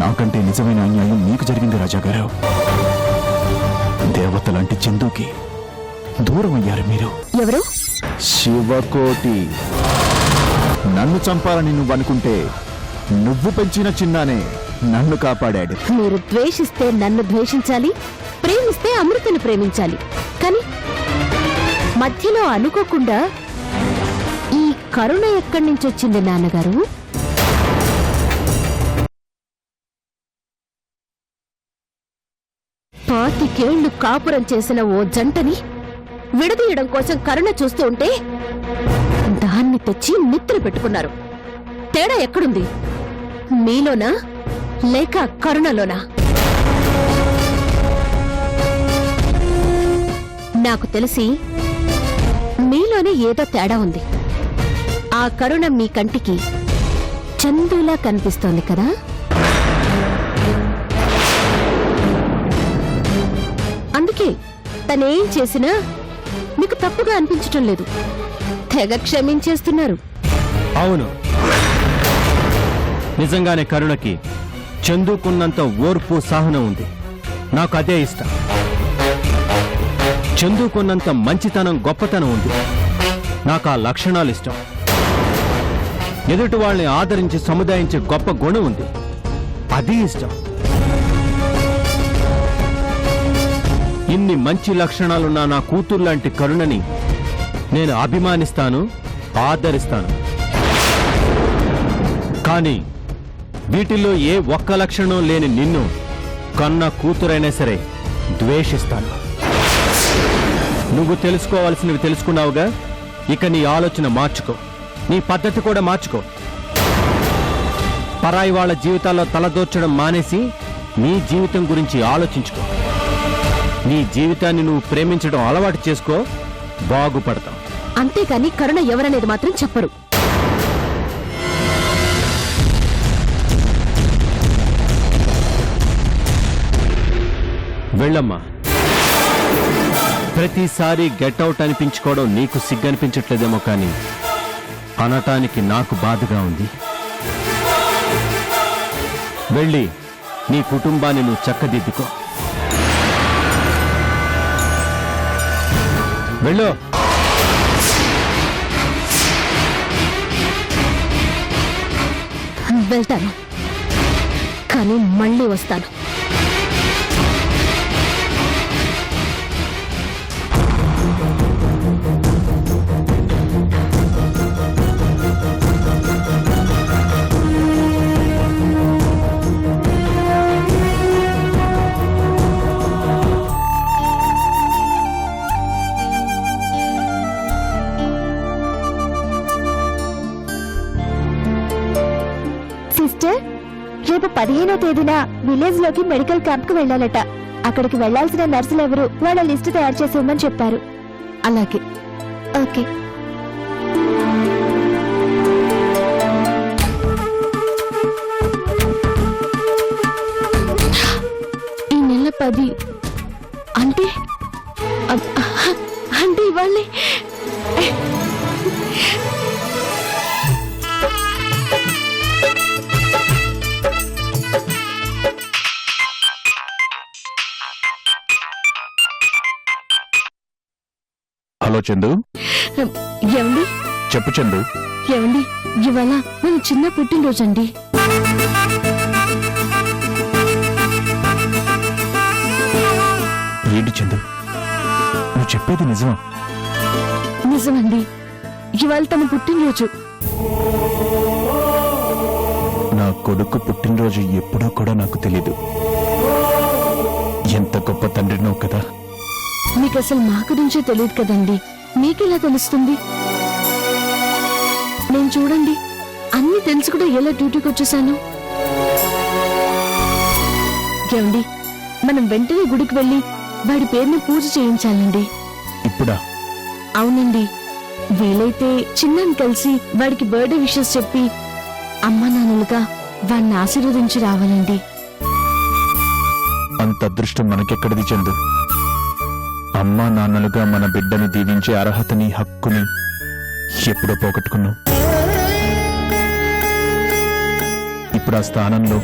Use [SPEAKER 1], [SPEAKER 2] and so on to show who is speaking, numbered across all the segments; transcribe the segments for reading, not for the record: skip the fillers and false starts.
[SPEAKER 1] నాకంటే నిజమైన అన్యాయం మీకు జరిగింది రాజాగారు. దేవతలాంటి చందుకి దూరం అయ్యారు మీరు.
[SPEAKER 2] ఎవరు?
[SPEAKER 1] శివకోటి. నన్ను చంపాలని నువ్వు అనుకుంటే నువ్వు పెంచిన చిన్నానే నన్ను కాపాడాడు.
[SPEAKER 2] మీరు ద్వేషిస్తే నన్ను ద్వేషించాలి, ప్రేమిస్తే అమృతను ప్రేమించాలి. కానీ మధ్యలో అనుకోకుండా ఈ కరుణ ఎక్కడి నుంచి వచ్చింది నాన్నగారు? పాతికేళ్లు కాపురం చేసిన ఓ జంటని విడదీయడం కోసం కరుణ చూస్తూ ఉంటే దాన్ని తెచ్చి నెత్తిన పెట్టుకున్నారు. తేడా ఎక్కడుంది? మీలోనా లేక కరుణలోనా? నాకు తెలిసి మీలోనే ఏదో తేడా ఉంది. ఆ కరుణ మీ కంటికి చందులా కనిపిస్తోంది కదా? అందుకే తనేం చేసినా మీకు తప్పుగా అనిపించటం లేదు, తెగ క్షమించేస్తున్నారు.
[SPEAKER 3] అవును, నిజంగానే కరుణకి చందుకున్నంత ఓర్పు సహనం ఉంది. నాకు అదే ఇష్టం. చందుకున్నంత మంచితనం గొప్పతనం ఉంది. నాకు ఆ లక్షణాలు ఇష్టం. ఎదుటి వాళ్ళని ఆదరించి సముదాయించే గొప్ప గుణం ఉంది. అది ఇష్టం. ఇన్ని మంచి లక్షణాలున్న నా కూతుర్లాంటి కరుణని నేను అభిమానిస్తాను, ఆదరిస్తాను. కానీ వీటిల్లో ఏ ఒక్క లక్షణం లేని నిన్ను కన్న కూతురైనా సరే ద్వేషిస్తాను. నువ్వు తెలుసుకోవాల్సినవి తెలుసుకున్నావుగా, ఇక నీ ఆలోచన మార్చుకో, నీ పద్ధతి కూడా మార్చుకో. పరాయి వాళ్ళ జీవితాల్లో తలదూర్చడం మానేసి నీ జీవితం గురించి ఆలోచించుకో. నీ జీవితాన్ని నువ్వు ప్రేమించడం అలవాటు చేసుకో, బాగుపడతావు.
[SPEAKER 2] అంతేకాని కరుణ ఎవరనేది మాత్రం చెప్పరు.
[SPEAKER 3] వెళ్ళమ్మా. ప్రతిసారి గెట్అవుట్ అనిపించుకోవడం నీకు సిగ్గనిపించట్లేదేమో, కానీ అనటానికి నాకు బాధగా ఉంది. వెళ్ళి నీ కుటుంబాన్ని నువ్వు చక్కదిద్దుకో. వెళ్ళు.
[SPEAKER 2] వెళ్తాను, కానీ మళ్ళీ వస్తాను. సిస్టర్, రేపు 15వ తేదీన విలేజ్ లోకి మెడికల్ క్యాంప్ కు వెళ్లాలట. అక్కడికి వెళ్లాల్సిన నర్సులు ఎవరు వాళ్ళ లిస్టు తయారు చేసి ఇవ్వమని చెప్పారు. అలాగే. ఓకే. ఈ నెల 10 అంటే అంటే ఇవాళ్ళే.
[SPEAKER 1] హలో చందు.
[SPEAKER 2] ఏమండి?
[SPEAKER 1] చెప్పు చందు.
[SPEAKER 2] ఏమండి, ఇవాళ మన చిన్న పుట్టినరోజండి.
[SPEAKER 1] ఏంటి చందు, నువ్వు చెప్పేది నిజమా?
[SPEAKER 2] నిజమండి, ఇవాళ తన పుట్టినరోజు.
[SPEAKER 1] నా కొడుకు పుట్టినరోజు ఎప్పుడో కూడా నాకు తెలీదు. ఎంత గొప్ప తండ్రినో కదా.
[SPEAKER 2] మీకు అసలు మా గురించే తెలియదు కదండి, మీకెలా తెలుస్తుంది? నేను చూడండి, అన్ని తెలుసు కూడా ఎలా డ్యూటీకి వచ్చేసాను. ఏమండి, మనం వెంటనే గుడికి వెళ్ళి వాడి పేరుని పూజ చేయించాలండి.
[SPEAKER 1] ఇప్పుడా?
[SPEAKER 2] అవునండి, వీలైతే చిన్నాన్ని కలిసి వాడికి బర్త్డే విషెస్ చెప్పి అమ్మా నాన్నలుగా వాడిని ఆశీర్వదించి రావాలండి.
[SPEAKER 1] అంత అదృష్టం మనకెక్కడిది చందు? అమ్మా నాన్నలుగా మన బిడ్డని దీవించే అర్హతని, హక్కుని ఎప్పుడో పోగొట్టుకున్నాం. ఇప్పుడు ఆ స్థానంలో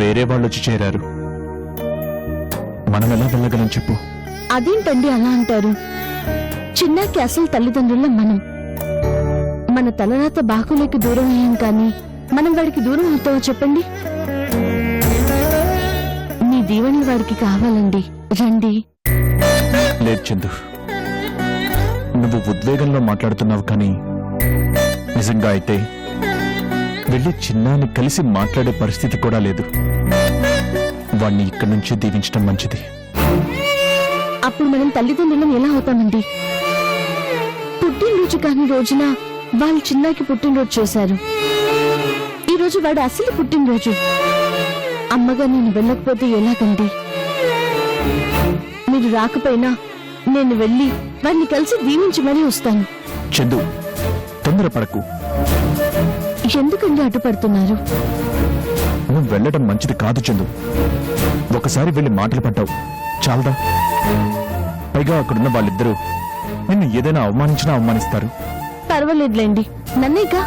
[SPEAKER 1] వేరే వాళ్ళు వచ్చి చేరారు. మనం ఎలా వెళ్ళగలం చెప్పు?
[SPEAKER 2] అదేంటండి అలా అంటారు? చిన్నాకి అసలు తల్లిదండ్రుల మనం. మన తలరాత బాకులేక దూరం అయ్యాం కానీ మనం వాడికి దూరం అవుతావో చెప్పండి? మీ దీవెనలు వాడికి కావాలండి. రండి.
[SPEAKER 1] లేదు చందు, నువ్వు ఉద్వేగంలో మాట్లాడుతున్నావు, కానీ నిజంగా అయితే వెళ్ళి చిన్నాన్ని కలిసి మాట్లాడే పరిస్థితి కూడా లేదు. వాణ్ణి ఇక్కడి నుంచి దీవించడం మంచిది.
[SPEAKER 2] అప్పుడు మనం తల్లిదండ్రులం ఎలా అవుతామండి? పుట్టినరోజు కాని రోజున వాళ్ళు చిన్నాకి పుట్టినరోజు చేశారు. ఈ రోజు వాడు అసలు పుట్టినరోజు. అమ్మగా నేను వెళ్ళకపోతే ఎలాగండి? మీరు రాకపోయినా నేను వెళ్ళి వాడిని కలిసి దీవించి మరీ వస్తాను.
[SPEAKER 1] చందు, తొందరపడకు.
[SPEAKER 2] ఎందుకండి అడ్డుపడుతున్నారు?
[SPEAKER 1] నువ్వు వెళ్ళడం మంచిది కాదు చందు. ఒకసారి వెళ్ళి మాటలు పడ్డావు, చాలదా? పైగా అక్కడున్న వాళ్ళిద్దరూ నిన్ను ఏదైనా అవమానించినా అవమానిస్తారు.
[SPEAKER 2] పర్వాలేదులేండి, నన్నేగా,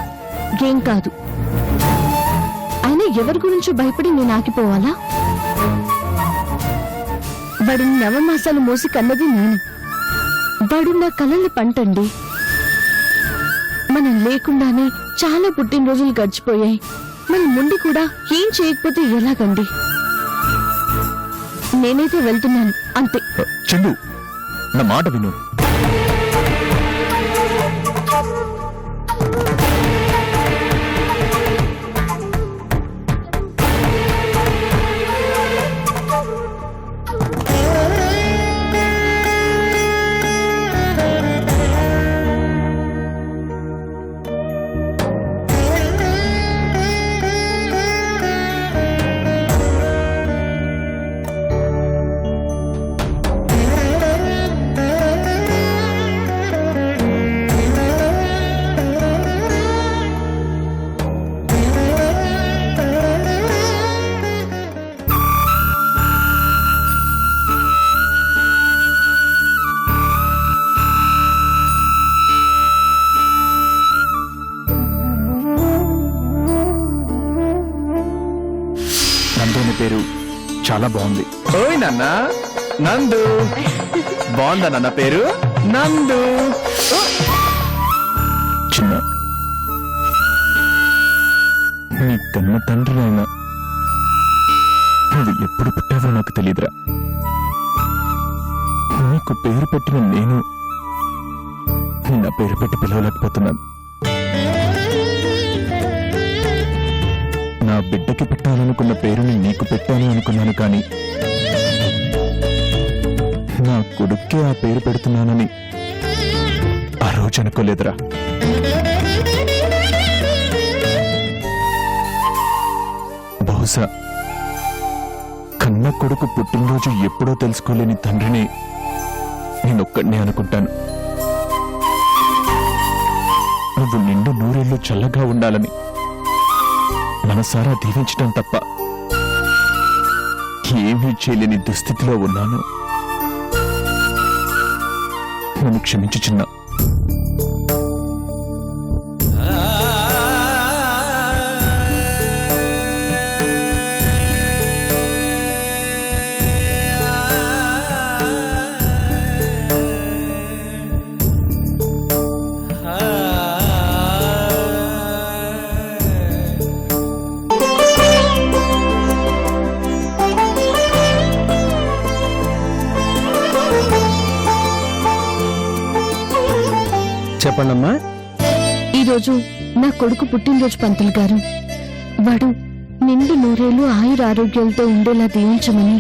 [SPEAKER 2] ఏం కాదు. అయినా ఎవరి గురించో భయపడి నేను ఆగిపోవాలా? వాడిని నవమాసాలు మోసి కన్నది నేను. వాడు నా కలల పంటండి. మనం లేకుండానే చాలా పుట్టినరోజులు గడిచిపోయాయి. మన ముందు కూడా ఏం చేయకపోతే ఎలాగండి? నేనైతే వెళ్తున్నాను, అంతే.
[SPEAKER 1] చందు, నా మాట విను. పేరు చాలా బాగుంది. ఓయ్ నాన్న, నందు. బాగుందా నాన్న పేరు? నందు. చిన్న, నీ కన్న తండ్రి అయినా నువ్వు ఎప్పుడు పుట్టావో నాకు తెలియదురా. నీకు పేరు పెట్టిన నేను నా పేరు పెట్టి పిలవలేకపోతున్నాను. నా బిడ్డకి పెట్టాలనుకున్న పేరుని నీకు పెట్టాను అనుకున్నాను, కానీ నా కొడుక్కే ఆ పేరు పెడుతున్నానని ఆ రోజు అనుకోలేదురా. బహుశా కన్న కొడుకు పుట్టినరోజు ఎప్పుడో తెలుసుకోలేని తండ్రిని నేనొక్కడినే అనుకుంటాను. నువ్వు నిండు నూరేళ్లు చల్లగా ఉండాలని మనసారా దీవించటం తప్ప ఏమీ చేయలేని దుస్థితిలో ఉన్నాను. నన్ను క్షమించు చిన్న.
[SPEAKER 3] చెప్పండమ్మా.
[SPEAKER 2] ఈరోజు నా కొడుకు పుట్టినరోజు పంతులు గారు. వాడు నిండు నూరేళ్లు ఆయుర ఆరోగ్యాలతో ఉండేలా దీవించమని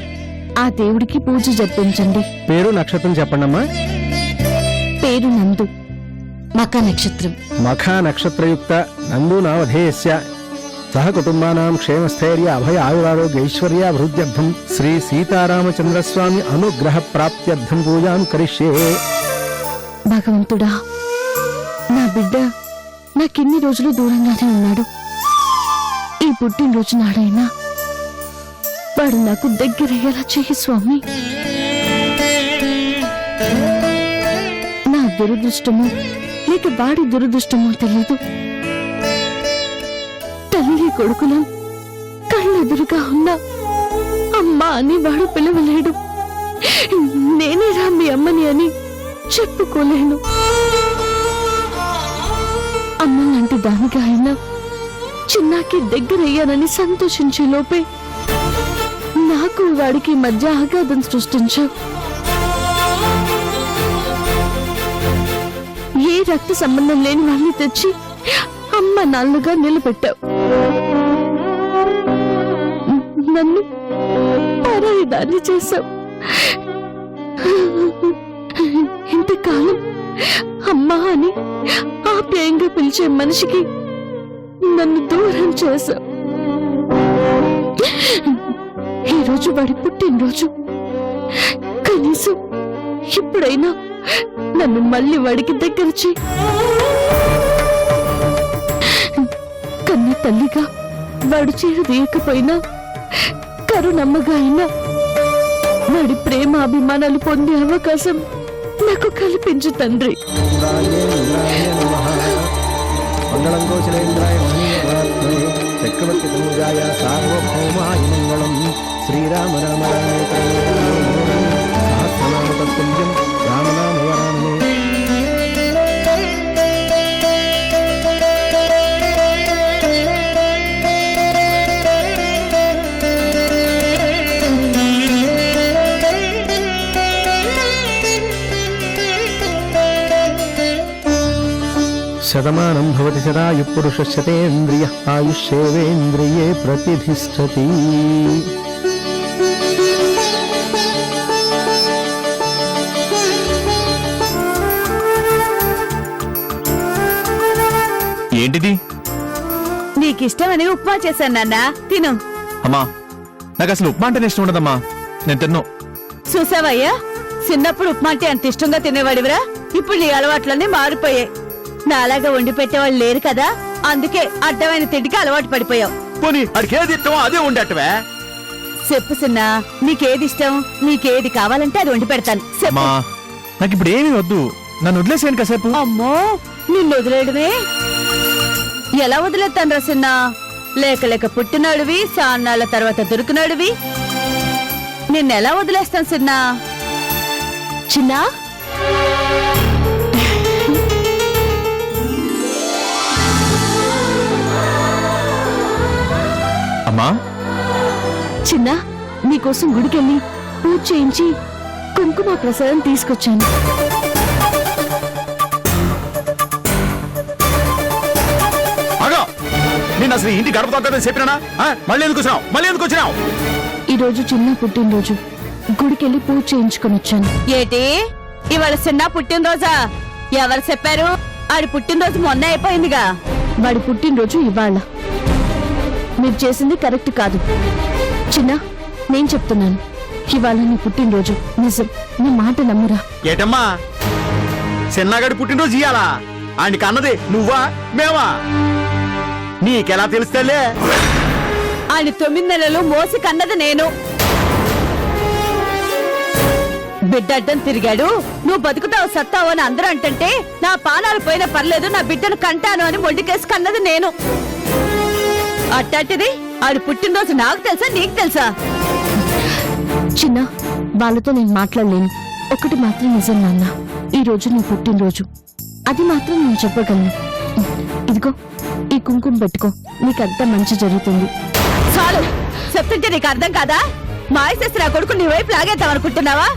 [SPEAKER 2] ఆ దేవుడికి పూజ జరిపించండి.
[SPEAKER 3] పేరు నక్షత్రం చెప్పండమ్మా.
[SPEAKER 2] పేరు నందు, మఖా నక్షత్రం.
[SPEAKER 3] మఖా నక్షత్రయుక్త నందు నావధేయస్య సహ కుటుంబానాం క్షేమస్థైర్య అభయ ఆయురారోగ్య ఐశ్వర్య అభివృద్ధ్యర్థం శ్రీ సీతారామచంద్రస్వామి అనుగ్రహ ప్రాప్త్యర్థం పూజాం కరిష్యే.
[SPEAKER 2] భగవంతుడా, నా బిడ్డ నాకిన్ని రోజులు దూరంగానే ఉన్నాడు. ఈ పుట్టినరోజు నాడైనా వాడు నాకు దగ్గరయ్యేలా చెయ్యి స్వామి. నా దురదృష్టమో లేక వాడి దురదృష్టమో తెలియదు. తల్లి కొడుకులం కళ్ళెదురుగా ఉన్నా అమ్మ అని వాడు పిలవలేడు. నేనేరా మీ అమ్మని అని చెప్పుకోలేను. అమ్మ లాంటి దానిగా అయినా చిన్నాకి దగ్గరయ్యానని సంతోషించే లోపే నాకు వాడికి మధ్య ఆఘాతం సృష్టించావు. ఏ రక్త సంబంధం లేని వాళ్ళని తెచ్చి అమ్మ నాన్నగా నిలబెట్టావు. నన్ను పరాయి దాన్ని చేశావు. ఇంతకాలం అమ్మా అని ఆప్యాయంగా పిలిచే మనిషికి నన్ను దూరం చేశావు. ఈ రోజు వాడి పుట్టినరోజు. కనీసం ఇప్పుడైనా నన్ను మళ్ళీ వాడికి దగ్గర చెయ్యి. కన్న తల్లిగా వాడు చేరదీయకపోయినా కరుణమ్మగా అయినా వాడి ప్రేమ అభిమానాలు పొందే అవకాశం నాకు కల్పించు తండ్రి.
[SPEAKER 4] మంగళం కోశలేంద్రాయ మహనీయమాత్మనే చక్రవర్తి తనూజాయ సార్వభౌమాయ మంగళం శ్రీరామ రామ సహస్రనామ తత్తుల్యం రామనామ వరాననే. శతమానం భవతి సదాయు పురుషస్యతేంద్రియ ఆయుష్యేవేంద్రియే ప్రతిష్ఠతి.
[SPEAKER 1] ఏంటిది?
[SPEAKER 2] నీకిష్టమని ఉప్మా చేశాను నాన్న, తిను.
[SPEAKER 1] అమ్మా, నాకు అసలు ఉప్మా అంటేనే ఇష్టం ఉండదమ్మా. నేను తిన్ను.
[SPEAKER 2] చూసావయ్యా, చిన్నప్పుడు ఉప్మా అంటే అంత ఇష్టంగా తినేవాడివిరా. ఇప్పుడు నీ అలవాట్లన్నీ మారిపోయాయి. నాలాగా వండి పెట్టేవాళ్ళు లేరు కదా, అందుకే అడ్డమైన తిండికి అలవాటు పడిపోయావు.
[SPEAKER 3] పోనీ అడికి ఏది ఇష్టమో అదే ఉండేటవే.
[SPEAKER 2] చెప్పు సిన్నా, నీకేది ఇష్టం? నీకేది కావాలంటే అది వండి పెడతాను. చెప్పు.
[SPEAKER 1] అమ్మా, నాకు ఇప్పుడు ఏమీ వద్దు. నన్ను వదిలేసాను కాసేపు.
[SPEAKER 2] అమ్మో, నిన్ను వదిలేయడమే? ఎలా వదిలేస్తాను రా సిన్నా? లేక లేక పుట్టినాడువి, సాన్నాళ్ళ తర్వాత దొరికినాడువి. నిన్నెలా వదిలేస్తాను సిన్నా? చిన్నా,
[SPEAKER 1] అమ్మా,
[SPEAKER 2] చిన్నా, నీకోసం గుడికెళ్ళి పూజ చేయించి కుంకుమ ప్రసాదం తీసుకొచ్చాను.
[SPEAKER 3] అగో, నేను అసలు ఇంటి గడప తగ్గదని చెప్పినా? మళ్ళీ ఎందుకు వచ్చినావు? మళ్ళీ ఎందుకు వచ్చినావు?
[SPEAKER 2] ఈ రోజు చిన్న పుట్టినరోజు, గుడికెళ్ళి పూజ చేయించుకొని వచ్చాను. ఏటి, ఇవాళ చిన్న పుట్టినరోజా? ఎవరు చెప్పారు? ఆడి పుట్టినరోజు మొన్న అయిపోయిందిగా. వాడి పుట్టినరోజు ఇవాళ. మీరు చేసింది కరెక్ట్ కాదు. చిన్న, నేను చెప్తున్నాను, ఇవాళ నీ పుట్టినరోజు. నిజం, నా మాట నమ్మురా.
[SPEAKER 3] ఏటమ్మా, చిన్నగాడి పుట్టినరోజు ఇయ్యాలా? ఆయనకి అన్నది నువ్వా మేవా? నీకెలా తెలుస్తేలే?
[SPEAKER 2] ఆయన 9 నెలలు మోసి కన్నది నేను. బిడ్డ అడ్డం తిరిగాడు, నువ్వు బతుకుతావు సత్తావు అని అందరూ అంటుంటే, నా పానాలు పోయినా పర్లేదు, నా బిడ్డను కంటాను అని మొండికేసి కన్నది నేను. అట్టాంటిది ఆడి పుట్టినరోజు నాకు తెలుసా, నీకు తెలుసా? చిన్న, వాళ్ళతో నేను మాట్లాడలేను. ఒకటి మాత్రం నిజం నాన్న, ఈ రోజు నీ పుట్టినరోజు. అది మాత్రం నేను చెప్పగలను. ఇదిగో, ఈ కుంకుమ పెట్టుకో, నీకంతా మంచి జరుగుతుంది. చాలు, చెప్తుంటే నీకు అర్థం కాదా? మాయసేసి నా కొడుకు నీ వైపు లాగేద్దాం అనుకుంటున్నావా?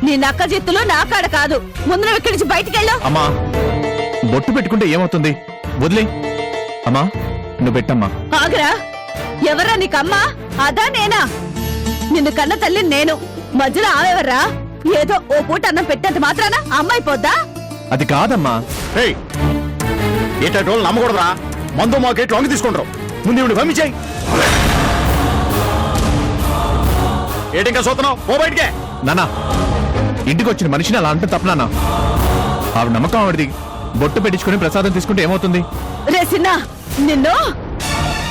[SPEAKER 2] నీ నక్క జిత్తులు నా కాడ కాదు. ముందు నువ్వు ఇక్కడి నుంచి బయటికి వెళ్ళు.
[SPEAKER 1] అమ్మా, బొట్టు పెట్టుకుంటే ఏమవుతుంది? వదిలే. అమ్మా, నువ్వు పెట్టమ్మా.
[SPEAKER 2] ఆగరా, ఎవరా నీకమ్మా? అదా నేనా? నిన్ను కన్న తల్లి నేను, మధ్యలో ఆమెవర్రా? ఏదో ఓ పూట అన్నం పెట్టేంత మాత్రాన అమ్మాయి పోద్దా?
[SPEAKER 1] అది కాదమ్మా.
[SPEAKER 3] ఏటోళ్ళు నమ్మకూడదురా. మందు మాకేట్లు వంగి తీసుకుంటారు. ముందు ఇవిడి పంపించాయి. ఏటింకా చూస్తున్నావు? ఓ బయటికే.
[SPEAKER 1] నానా, ఇంటికి వచ్చిన మనిషిని అలా అంటే తప్ప నాన్న. ఆవిడ నమ్మకం ఆవిడది. బొట్టు పెట్టించుకుని ప్రసాదం తీసుకుంటే ఏమవుతుంది?
[SPEAKER 2] రే సిన్నా, నిన్ను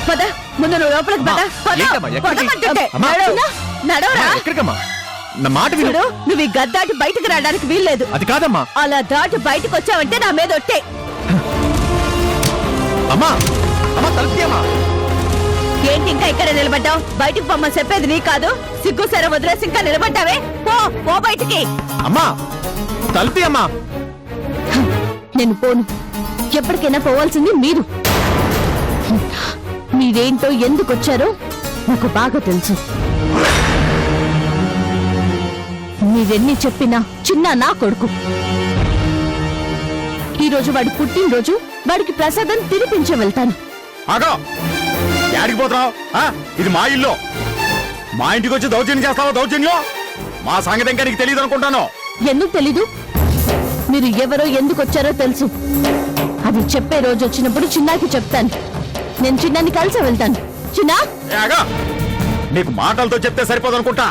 [SPEAKER 2] పద, ముందు నువ్వు లోపలికి పద. పద,
[SPEAKER 1] ఏంటమ్మా, ఎక్కడికి?
[SPEAKER 2] పదమంటుంటే.
[SPEAKER 1] అమ్మా.
[SPEAKER 2] చిన్నా, నడవరా.
[SPEAKER 1] అమ్మా, ఎక్కడికమ్మా? నా మాట విను.
[SPEAKER 2] చూడు, నువ్వు ఈ గద్దాటి బయటకు రావడానికి వీల్లేదు.
[SPEAKER 1] అది కాదమ్మా.
[SPEAKER 2] అలా దాటి బయటకు వచ్చావంటే నా మీద ఒట్టే.
[SPEAKER 1] అమ్మా, అమ్మా, తలుపు తీయమ్మా.
[SPEAKER 2] ఏంటి ఇంకా ఇక్కడ నిలబడ్డావు? బయటికి పొమ్మని చెప్పేది నీ కాదు. సిగ్గు సర వదిలేసి ఇంకా నిలబడ్డావే? పో పో బయటికి.
[SPEAKER 1] అమ్మా తలుపు అమ్మా.
[SPEAKER 2] నేను పోను. ఎప్పటికైనా పోవాల్సింది మీరు. మీరేంటో ఎందుకు వచ్చారో నాకు బాగా తెలుసు. మీరెన్ని చెప్పినా చిన్న నా కొడుకు. ఈ రోజు వాడి పుట్టినరోజు, వాడికి ప్రసాదం తినిపించే వెళ్తాను.
[SPEAKER 5] ఆగో యాడికి పోతున్నావు? ఇది మా ఇల్లు. మా ఇంటికి వచ్చి దౌర్జన్యం చేస్తావా? దౌర్జన్యం మా సంగతి ఇంకా నీకు తెలియదు అనుకుంటాను.
[SPEAKER 2] ఎందుకు తెలీదు? మీరు ఎవరో ఎందుకు వచ్చారో తెలుసు. అది చెప్పే రోజు వచ్చినప్పుడు చిన్నాకి చెప్తాను. నేను చిన్నాన్ని కలిసి వెళ్తాను. చిన్నా,
[SPEAKER 5] ఆగో నీకు మాటలతో చెప్తే సరిపోదు అనుకుంటా.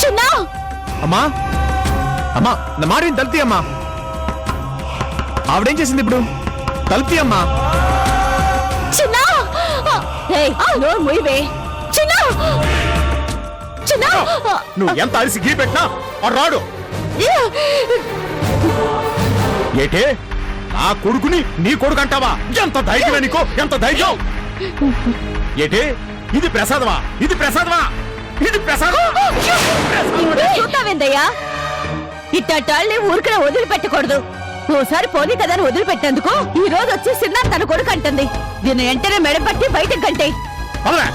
[SPEAKER 2] చిన్నా.
[SPEAKER 1] అమ్మా అమ్మా నా మాట విని తలుపు అమ్మా. ఆవిడేం చేసింది ఇప్పుడు? తలుపు అమ్మా.
[SPEAKER 2] చిన్నా, నోరు మూయవే. చిన్నా, చిన్నా.
[SPEAKER 5] నువ్వు ఎంత అలసి గీ పెట్టినా వాడు రాడు. ఏటే నా కొడుకుని నీ కొడుకు అంటావా? ఎంత ధైర్యమే నీకు? ఎంత ధైర్యం? ఏటే ఇది ప్రసాదమా? ఇది ప్రసాదమా? ఇది ప్రసాదమా?
[SPEAKER 2] చూస్తావేందయ్యా? ఇట్టాళ్ళని ఊరికనే వదిలిపెట్టకూడదు. ఓసారి పోనీ కదా అని వదిలిపెట్టేందుకు ఈ రోజు వచ్చి సిన్న తన కొడుకు అంటుంది. దీన్ని వెంటనే మెడపట్టి బయటకు కంటే.
[SPEAKER 5] పదవే,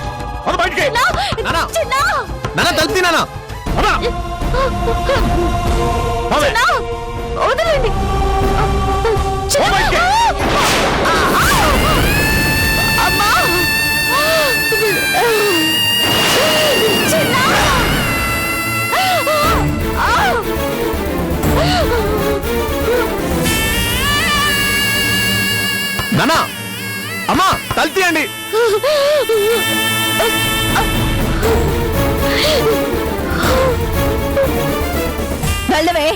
[SPEAKER 5] పద బయటికి.
[SPEAKER 1] నానా.
[SPEAKER 2] చిన్నా,
[SPEAKER 1] నానా తలుపు నానా.
[SPEAKER 5] పద. పదవే.
[SPEAKER 2] చిన్నా, వదిలేండి.
[SPEAKER 5] పో బయటికి.
[SPEAKER 2] అమ్మా, చిన్నా.
[SPEAKER 1] నానా అమ్మా తలుపు తీయండి.
[SPEAKER 2] వెళ్ళవే.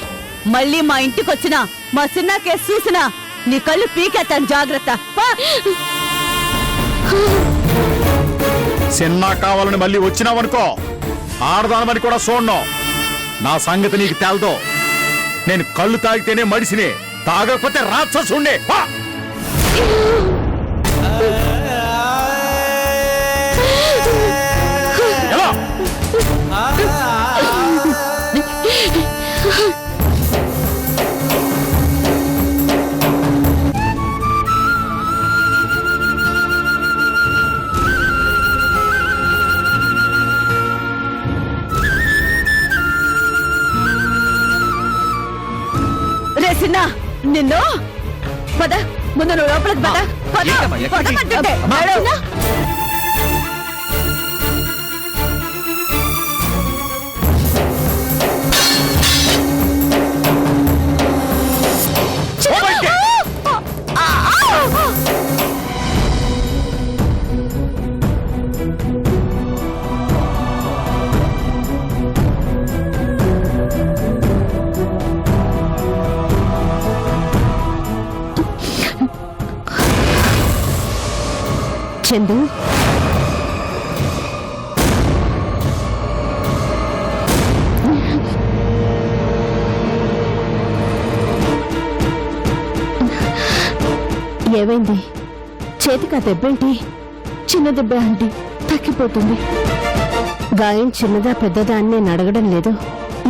[SPEAKER 2] మళ్ళీ మా ఇంటికి వచ్చినా మా చిన్న కేసు చూసినా నీ కళ్ళు పీకెత్తాను. జాగ్రత్త.
[SPEAKER 5] చిన్న కావాలని మళ్ళీ వచ్చినావనుకో ఆడదానమని కూడా చూడను. నా సంగతి నీకు తెలదు. నేను కళ్ళు తాగితేనే మడిసిని, తాగకపోతే రాక్షసుండే. ఎలా?
[SPEAKER 2] రే చిన్న, నిన్ను పద. ముందు నువ్వు లోపలికి పద. పద,
[SPEAKER 1] ఏంటమ్మా, ఎక్కడికి?
[SPEAKER 2] పదమంటుంటే.
[SPEAKER 1] అమ్మా.
[SPEAKER 2] చిన్న.
[SPEAKER 5] పో బయటికి.
[SPEAKER 2] చందు, ఏమైంది? చేతికి ఆ దెబ్బేంటి? చిన్న దెబ్బ ఆంటీ, తగ్గిపోతుంది. గాయం చిన్నదా పెద్దదా అని నేను అడగడం లేదు.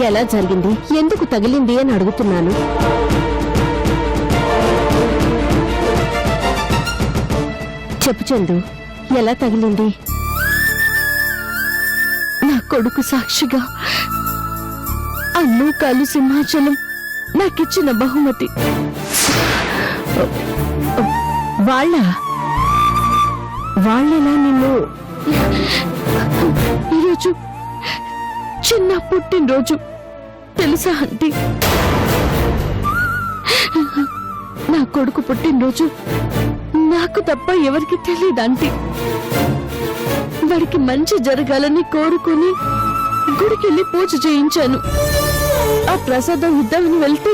[SPEAKER 2] ఎలా జరిగింది, ఎందుకు తగిలింది అని అడుగుతున్నాను. చెప్పు చందు, ఎలా తగిలింది? నా కొడుకు సాక్షిగా అన్ను కాలు సింహాచలం నాకిచ్చిన బహుమతి. వాళ్ళెలా నిన్ను? ఈరోజు చిన్న పుట్టినరోజు తెలుసా ఆంటీ? నా కొడుకు పుట్టినరోజు నాకు తప్ప ఎవరికి తెలియదు ఆంటీ. వాడికి మంచి జరగాలని కోరుకుని గుడికెళ్ళి పూజ చేయించాను. ఆ ప్రసాదం ఇద్దామని వెళ్తే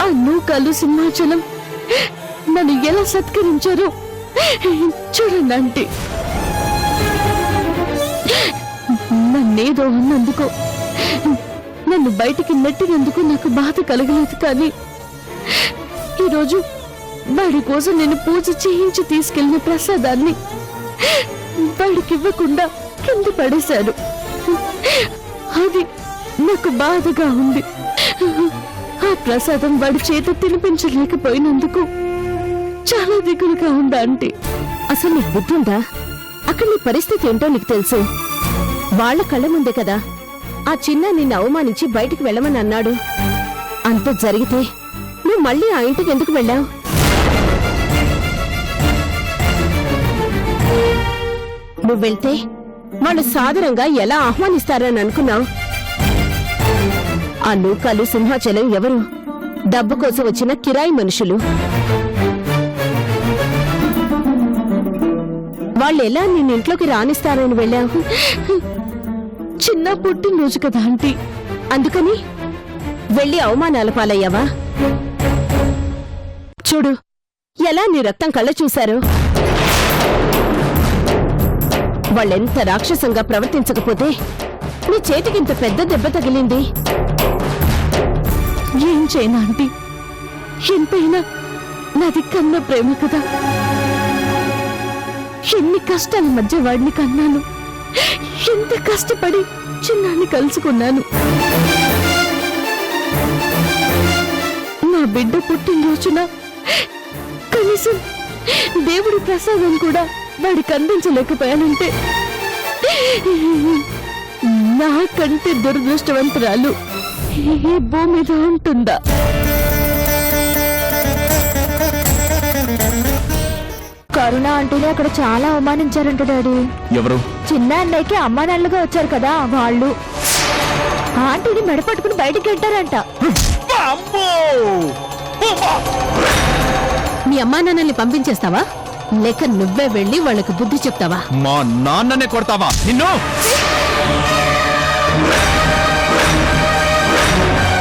[SPEAKER 2] ఆ నూకాలు సింహాచలం నన్ను ఎలా సత్కరించారో చూడండి ఆంటీ.
[SPEAKER 6] నేనేదో అన్నందుకు, నన్ను బయటికి నెట్టినందుకు నాకు బాధ కలగలేదు. కానీ ఈరోజు వాడి కోసం నేను పూజ చేయించి తీసుకెళ్లిన ప్రసాదాన్ని వాడికి ఇవ్వకుండా కింద పడేశాను. అది నాకు బాధగా ఉంది. ఆ ప్రసాదం వాడి చేత తినిపించలేకపోయినందుకు చాలా దిగులుగా ఉందా ఆంటీ.
[SPEAKER 7] అసలు నీకు బుద్ధుందా? అక్కడ నీ పరిస్థితి ఏంటో నీకు తెలుసు. వాళ్ళ కళ్ళ ముందే కదా ఆ చిన్న నిన్ను అవమానించి బయటికి వెళ్ళమని అన్నాడు. అంత జరిగితే నువ్వు మళ్ళీ ఆ ఇంటికి ఎందుకు వెళ్ళావు? నువ్వు వెళ్తే వాళ్ళు సాదరంగా ఎలా ఆహ్వానిస్తారని అనుకున్నావు? ఆ నూకాలు సింహాచలం ఎవరు? డబ్బు కోసం వచ్చిన కిరాయి మనుషులు. వాళ్ళు ఎలా నిన్ను ఇంట్లోకి రానిస్తారని వెళ్ళావు?
[SPEAKER 6] చిన్న పుట్టినరోజు కదా ఆంటీ.
[SPEAKER 7] అందుకని వెళ్ళి అవమానాల పాలయ్యావా? చూడు ఎలా నీ రక్తం కళ్ళ చూశారు. వాళ్ళెంత రాక్షసంగా ప్రవర్తించకపోతే నీ చేతికింత పెద్ద దెబ్బ తగిలింది.
[SPEAKER 6] ఏం చేయను ఆంటీ, ఎంతైనా నాది కన్న ప్రేమ కదా. ఎన్ని కష్టాల మధ్య వాడిని కన్నాను, ఎంత కష్టపడి చిన్నాన్ని కలుసుకున్నాను. నా బిడ్డ పుట్టినరోజున కనీసం దేవుడి ప్రసాదం కూడా వాడికి అందించలేకపోయానంటే నాకంటే దురదృష్టవంతురాలు ఈ భూమి మీద ఉంటుందా?
[SPEAKER 2] కరుణ ఆంటీని అక్కడ చాలా అవమానించారంట డాడీ.
[SPEAKER 1] ఎవరు?
[SPEAKER 2] చిన్న అన్నయ్యకి అమ్మా నాన్నలుగా వచ్చారు కదా వాళ్ళు. ఆంటీని మెడపట్టుకుని బయటికి వెళ్తారంట.
[SPEAKER 7] మీ అమ్మా నాన్నల్ని పంపించేస్తావా లేక నువ్వే వెళ్ళి వాళ్ళకి బుద్ధి చెప్తావా?
[SPEAKER 1] మా నాన్ననే కొడతావా నిన్ను?